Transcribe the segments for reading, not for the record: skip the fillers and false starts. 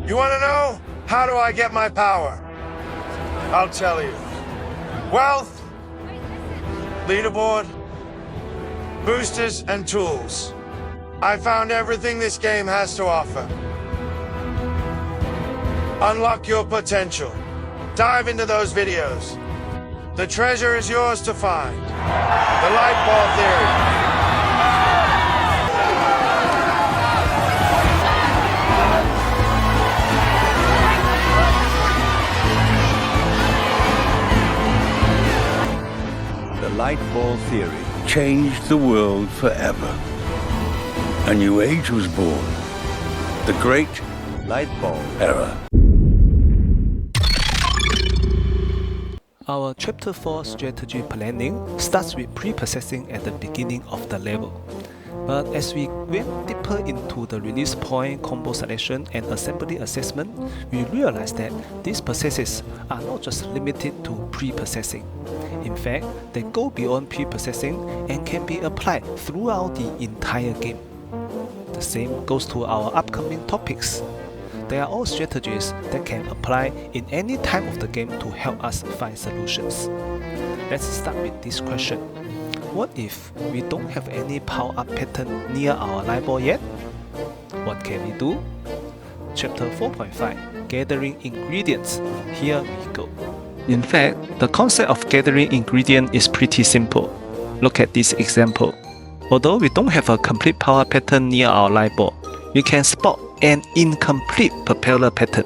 You want to know? How do I get my power? I'll tell you. Wealth, leaderboard, boosters, and tools. I found everything this game has to offer. Unlock your potential. Dive into those videos. The treasure is yours to find. The light ball theory. The light ball theory changed the world forever. A new age was born. The great light ball era. Our Chapter 4 strategy planning starts with pre-processing at the beginning of the level. But as we went deeper into the release point, combo selection, and assembly assessment, we realized that these processes are not just limited to pre-processing. In fact, they go beyond pre-processing and can be applied throughout the entire game. The same goes to our upcoming topics. They are all strategies that can apply in any time of the game to help us find solutions. Let's start with this question. What if we don't have any power-up pattern near our light ball yet? What can we do? Chapter 4.5 Gathering Ingredients. Here we go. In fact, the concept of gathering ingredient is pretty simple. Look at this example. Although we don't have a complete power pattern near our light ball, we can spot an incomplete propeller pattern.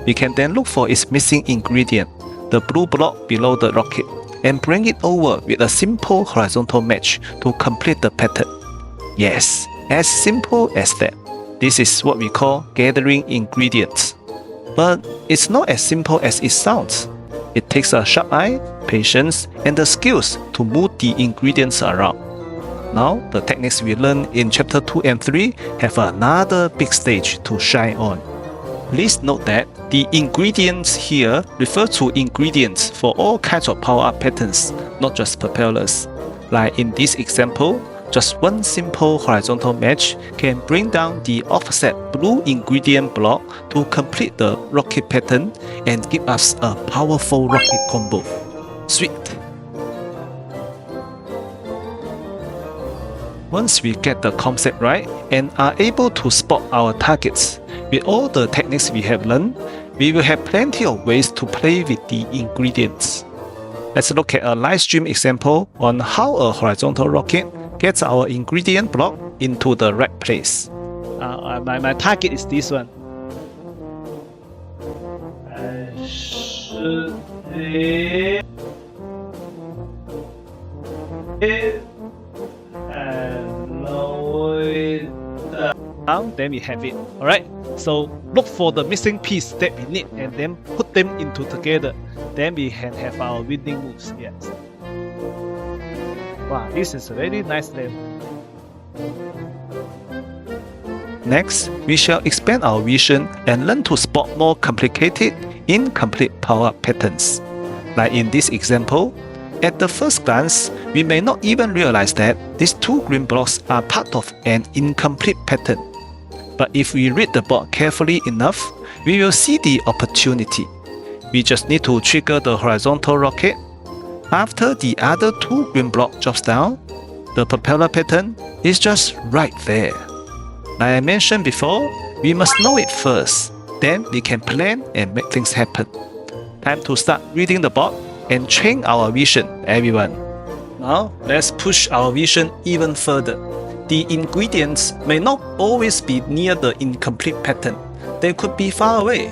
We can then look for its missing ingredient, the blue block below the rocket, and bring it over with a simple horizontal match to complete the pattern. Yes, as simple as that. This is what we call gathering ingredients. But it's not as simple as it sounds. It takes a sharp eye, patience, and the skills to move the ingredients around. Now, the techniques we learned in Chapter 2 and 3 have another big stage to shine on. Please note that the ingredients here refer to ingredients for all kinds of power-up patterns, not just propellers. Like in this example, just one simple horizontal match can bring down the offset blue ingredient block to complete the rocket pattern and give us a powerful rocket combo. Sweet! Once we get the concept right and are able to spot our targets, with all the techniques we have learned, we will have plenty of ways to play with the ingredients. Let's look at a live stream example on how a horizontal rocket gets our ingredient block into the right place. My target is this one. Then we have it. Alright, so look for the missing piece that we need and then put them into together. Then we can have our winning moves. Yes. Wow, this is a very nice level. Next, we shall expand our vision and learn to spot more complicated, incomplete power patterns. Like in this example, at the first glance, we may not even realize that these two green blocks are part of an incomplete pattern. But if we read the board carefully enough, we will see the opportunity. We just need to trigger the horizontal rocket. After the other two green blocks drops down, the propeller pattern is just right there. Like I mentioned before, we must know it first. Then we can plan and make things happen. Time to start reading the board and train our vision, everyone. Now, let's push our vision even further. The ingredients may not always be near the incomplete pattern. They could be far away.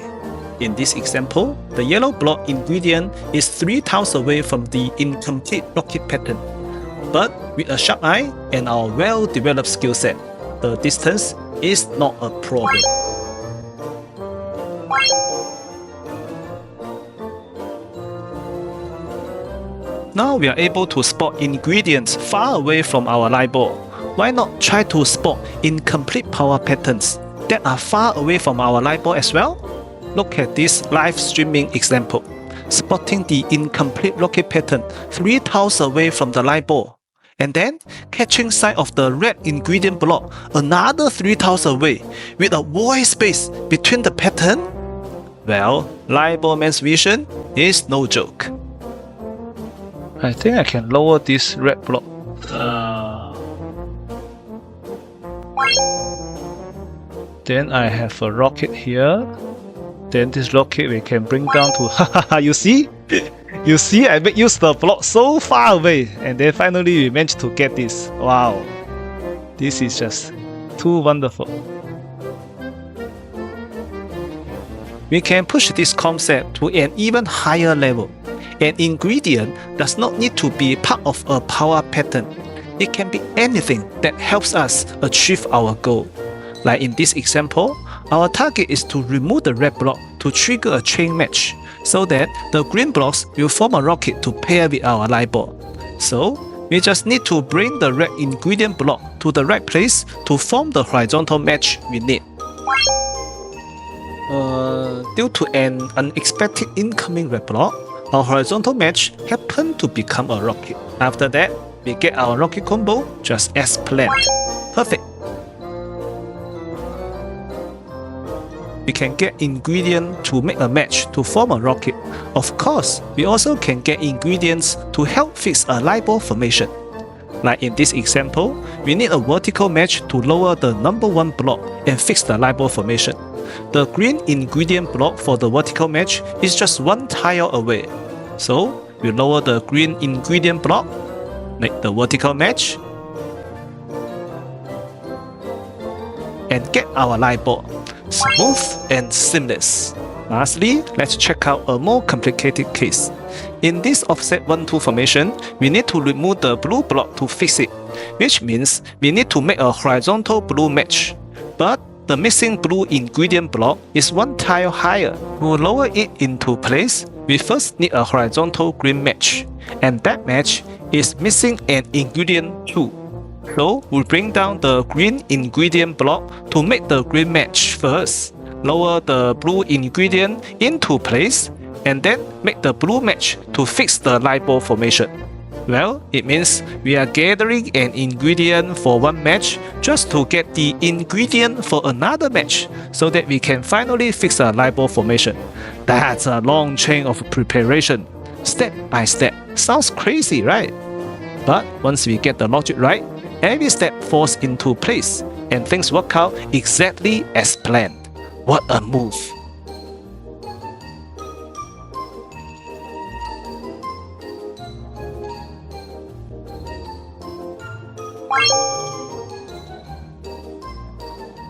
In this example, the yellow block ingredient is 3 tiles away from the incomplete rocket pattern. But with a sharp eye and our well-developed skill set, the distance is not a problem. Now we are able to spot ingredients far away from our light ball. Why not try to spot incomplete power patterns that are far away from our light ball as well? Look at this live streaming example. Spotting the incomplete rocket pattern 3 tiles away from the light ball and then catching sight of the red ingredient block another 3 tiles away with a void space between the pattern? Well, Lightball Man's vision is no joke. I think I can lower this red block. Then I have a rocket here. Then this rocket we can bring down to haha, you see? You see, I make use the block so far away, and then finally we managed to get this. Wow, this is just too wonderful. We can push this concept to an even higher level. An ingredient does not need to be part of a power pattern. It can be anything that helps us achieve our goal. Like in this example, our target is to remove the red block to trigger a chain match, so that the green blocks will form a rocket to pair with our light ball. So, we just need to bring the red ingredient block to the right place to form the horizontal match we need. Due to an unexpected incoming red block, our horizontal match happened to become a rocket. After that, we get our rocket combo just as planned. Perfect. We can get ingredient to make a match to form a rocket. Of course, we also can get ingredients to help fix a light ball formation. Like in this example, we need a vertical match to lower the number 1 block and fix the light ball formation. The green ingredient block for the vertical match is just 1 tile away. So, we lower the green ingredient block, make the vertical match, and get our light ball. Smooth and seamless. Lastly, let's check out a more complicated case. In this offset 1-2 formation, we need to remove the blue block to fix it, which means we need to make a horizontal blue match. But the missing blue ingredient block is 1 tile higher. To lower it into place, we first need a horizontal green match, and that match is missing an ingredient too. So, we'll bring down the green ingredient block to make the green match first, lower the blue ingredient into place, and then make the blue match to fix the light ball formation. Well, it means we are gathering an ingredient for one match just to get the ingredient for another match, so that we can finally fix a light ball formation. That's a long chain of preparation, step by step. Sounds crazy, right? But once we get the logic right, every step falls into place and things work out exactly as planned. What a move!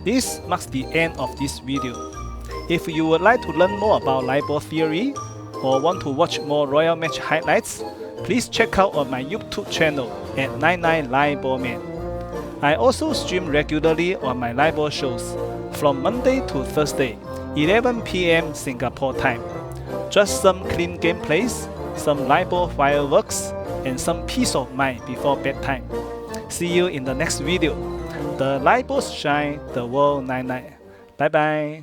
This marks the end of this video. If you would like to learn more about light ball theory or want to watch more Royal Match highlights, please check out on my YouTube channel at 99 Lightball Man. I also stream regularly on my Lightball shows from Monday to Thursday, 11 PM Singapore time. Just some clean gameplays, some Lightball fireworks, and some peace of mind before bedtime. See you in the next video. The Lightballs shine, the world 99. Bye bye.